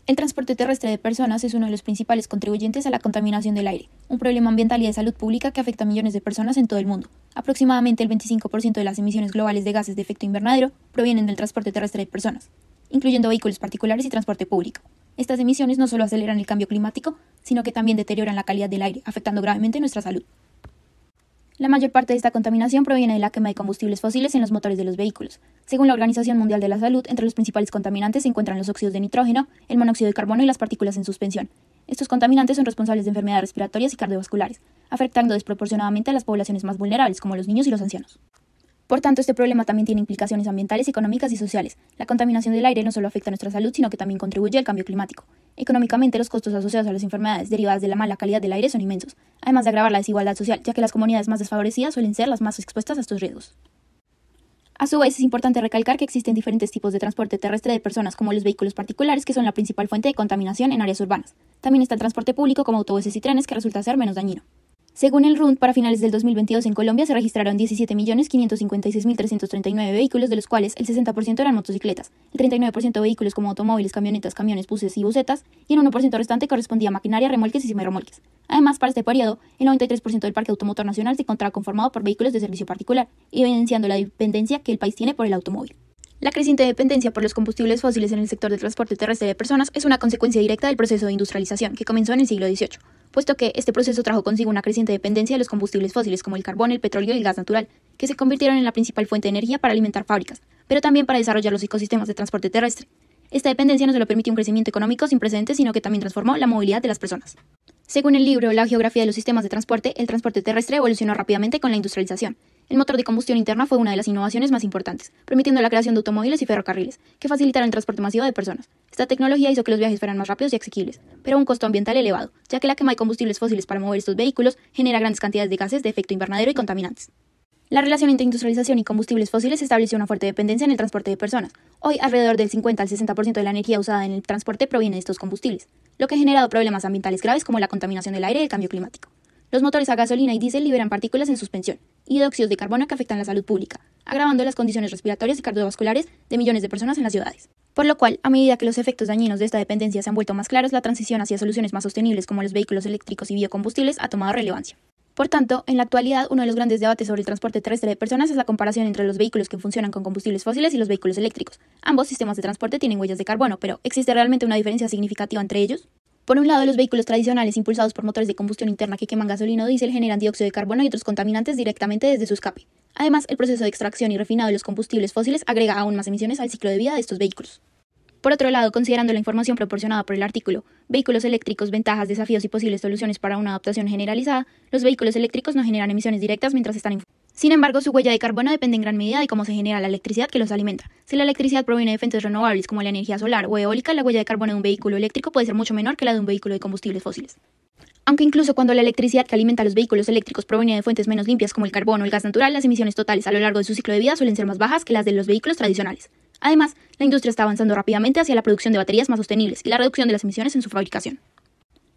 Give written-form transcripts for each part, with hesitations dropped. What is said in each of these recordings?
El transporte terrestre de personas es uno de los principales contribuyentes a la contaminación del aire, un problema ambiental y de salud pública que afecta a millones de personas en todo el mundo. Aproximadamente el 25% de las emisiones globales de gases de efecto invernadero provienen del transporte terrestre de personas, incluyendo vehículos particulares y transporte público. Estas emisiones no solo aceleran el cambio climático, sino que también deterioran la calidad del aire, afectando gravemente nuestra salud. La mayor parte de esta contaminación proviene de la quema de combustibles fósiles en los motores de los vehículos. Según la Organización Mundial de la Salud, entre los principales contaminantes se encuentran los óxidos de nitrógeno, el monóxido de carbono y las partículas en suspensión. Estos contaminantes son responsables de enfermedades respiratorias y cardiovasculares, afectando desproporcionadamente a las poblaciones más vulnerables, como los niños y los ancianos. Por tanto, este problema también tiene implicaciones ambientales, económicas y sociales. La contaminación del aire no solo afecta a nuestra salud, sino que también contribuye al cambio climático. Económicamente, los costos asociados a las enfermedades derivadas de la mala calidad del aire son inmensos, además de agravar la desigualdad social, ya que las comunidades más desfavorecidas suelen ser las más expuestas a estos riesgos. A su vez, es importante recalcar que existen diferentes tipos de transporte terrestre de personas, como los vehículos particulares, que son la principal fuente de contaminación en áreas urbanas. También está el transporte público, como autobuses y trenes, que resulta ser menos dañino. Según el RUND, para finales del 2022 en Colombia se registraron 17.556.339 vehículos, de los cuales el 60% eran motocicletas, el 39% vehículos como automóviles, camionetas, camiones, buses y busetas, y el 1% restante correspondía a maquinaria, remolques y semirremolques. Además, para este periodo, el 93% del parque automotor nacional se encontraba conformado por vehículos de servicio particular, evidenciando la dependencia que el país tiene por el automóvil. La creciente dependencia por los combustibles fósiles en el sector del transporte terrestre de personas es una consecuencia directa del proceso de industrialización que comenzó en el siglo XVIII, puesto que este proceso trajo consigo una creciente dependencia de los combustibles fósiles como el carbón, el petróleo y el gas natural, que se convirtieron en la principal fuente de energía para alimentar fábricas, pero también para desarrollar los ecosistemas de transporte terrestre. Esta dependencia no solo permitió un crecimiento económico sin precedentes, sino que también transformó la movilidad de las personas. Según el libro La geografía de los sistemas de transporte, el transporte terrestre evolucionó rápidamente con la industrialización. El motor de combustión interna fue una de las innovaciones más importantes, permitiendo la creación de automóviles y ferrocarriles, que facilitaron el transporte masivo de personas. Esta tecnología hizo que los viajes fueran más rápidos y asequibles, pero a un costo ambiental elevado, ya que la quema de combustibles fósiles para mover estos vehículos genera grandes cantidades de gases de efecto invernadero y contaminantes. La relación entre industrialización y combustibles fósiles estableció una fuerte dependencia en el transporte de personas. Hoy, alrededor del 50 al 60% de la energía usada en el transporte proviene de estos combustibles, lo que ha generado problemas ambientales graves como la contaminación del aire y el cambio climático. Los motores a gasolina y diésel liberan partículas en suspensión y dióxidos de carbono que afectan la salud pública, agravando las condiciones respiratorias y cardiovasculares de millones de personas en las ciudades. Por lo cual, a medida que los efectos dañinos de esta dependencia se han vuelto más claros, la transición hacia soluciones más sostenibles como los vehículos eléctricos y biocombustibles ha tomado relevancia. Por tanto, en la actualidad, uno de los grandes debates sobre el transporte terrestre de personas es la comparación entre los vehículos que funcionan con combustibles fósiles y los vehículos eléctricos. Ambos sistemas de transporte tienen huellas de carbono, pero ¿existe realmente una diferencia significativa entre ellos? Por un lado, los vehículos tradicionales impulsados por motores de combustión interna que queman gasolina o diésel generan dióxido de carbono y otros contaminantes directamente desde su escape. Además, el proceso de extracción y refinado de los combustibles fósiles agrega aún más emisiones al ciclo de vida de estos vehículos. Por otro lado, considerando la información proporcionada por el artículo Vehículos eléctricos, ventajas, desafíos y posibles soluciones para una adaptación generalizada, los vehículos eléctricos no generan emisiones directas mientras están en función. Sin embargo, su huella de carbono depende en gran medida de cómo se genera la electricidad que los alimenta. Si la electricidad proviene de fuentes renovables como la energía solar o eólica, la huella de carbono de un vehículo eléctrico puede ser mucho menor que la de un vehículo de combustibles fósiles. Aunque incluso cuando la electricidad que alimenta a los vehículos eléctricos proviene de fuentes menos limpias como el carbono o el gas natural, las emisiones totales a lo largo de su ciclo de vida suelen ser más bajas que las de los vehículos tradicionales. Además, la industria está avanzando rápidamente hacia la producción de baterías más sostenibles y la reducción de las emisiones en su fabricación.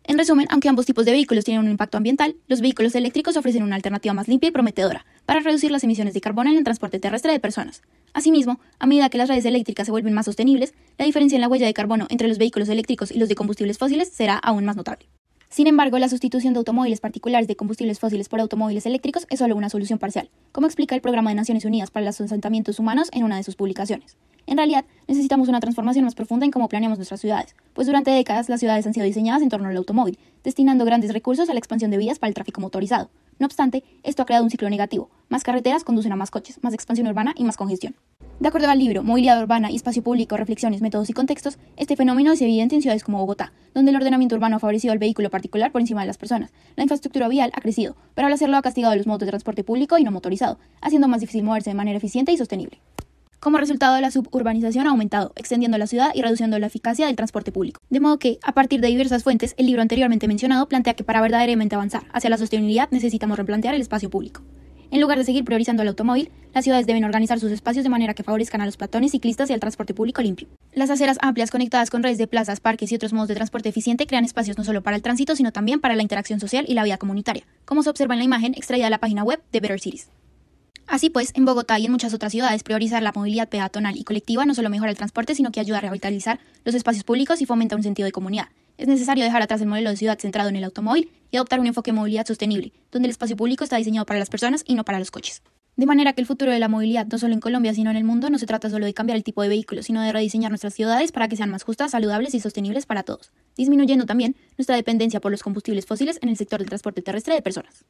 En resumen, aunque ambos tipos de vehículos tienen un impacto ambiental, los vehículos eléctricos ofrecen una alternativa más limpia y prometedora para reducir las emisiones de carbono en el transporte terrestre de personas. Asimismo, a medida que las redes eléctricas se vuelven más sostenibles, la diferencia en la huella de carbono entre los vehículos eléctricos y los de combustibles fósiles será aún más notable. Sin embargo, la sustitución de automóviles particulares de combustibles fósiles por automóviles eléctricos es solo una solución parcial, como explica el Programa de Naciones Unidas para los Asentamientos Humanos en una de sus publicaciones. En realidad, necesitamos una transformación más profunda en cómo planeamos nuestras ciudades, pues durante décadas las ciudades han sido diseñadas en torno al automóvil, destinando grandes recursos a la expansión de vías para el tráfico motorizado. No obstante, esto ha creado un ciclo negativo. Más carreteras conducen a más coches, más expansión urbana y más congestión. De acuerdo al libro Movilidad Urbana y Espacio Público, Reflexiones, Métodos y Contextos, este fenómeno es evidente en ciudades como Bogotá, donde el ordenamiento urbano ha favorecido al vehículo particular por encima de las personas. La infraestructura vial ha crecido, pero al hacerlo ha castigado a los modos de transporte público y no motorizado, haciendo más difícil moverse de manera eficiente y sostenible. Como resultado, la suburbanización ha aumentado, extendiendo la ciudad y reduciendo la eficacia del transporte público. De modo que, a partir de diversas fuentes, el libro anteriormente mencionado plantea que para verdaderamente avanzar hacia la sostenibilidad necesitamos replantear el espacio público. En lugar de seguir priorizando el automóvil, las ciudades deben organizar sus espacios de manera que favorezcan a los peatones, ciclistas y al transporte público limpio. Las aceras amplias conectadas con redes de plazas, parques y otros modos de transporte eficiente crean espacios no solo para el tránsito, sino también para la interacción social y la vida comunitaria, como se observa en la imagen extraída de la página web de Better Cities. Así pues, en Bogotá y en muchas otras ciudades, priorizar la movilidad peatonal y colectiva no solo mejora el transporte, sino que ayuda a revitalizar los espacios públicos y fomenta un sentido de comunidad. Es necesario dejar atrás el modelo de ciudad centrado en el automóvil y adoptar un enfoque de movilidad sostenible, donde el espacio público está diseñado para las personas y no para los coches. De manera que el futuro de la movilidad, no solo en Colombia, sino en el mundo, no se trata solo de cambiar el tipo de vehículo, sino de rediseñar nuestras ciudades para que sean más justas, saludables y sostenibles para todos, disminuyendo también nuestra dependencia por los combustibles fósiles en el sector del transporte terrestre de personas.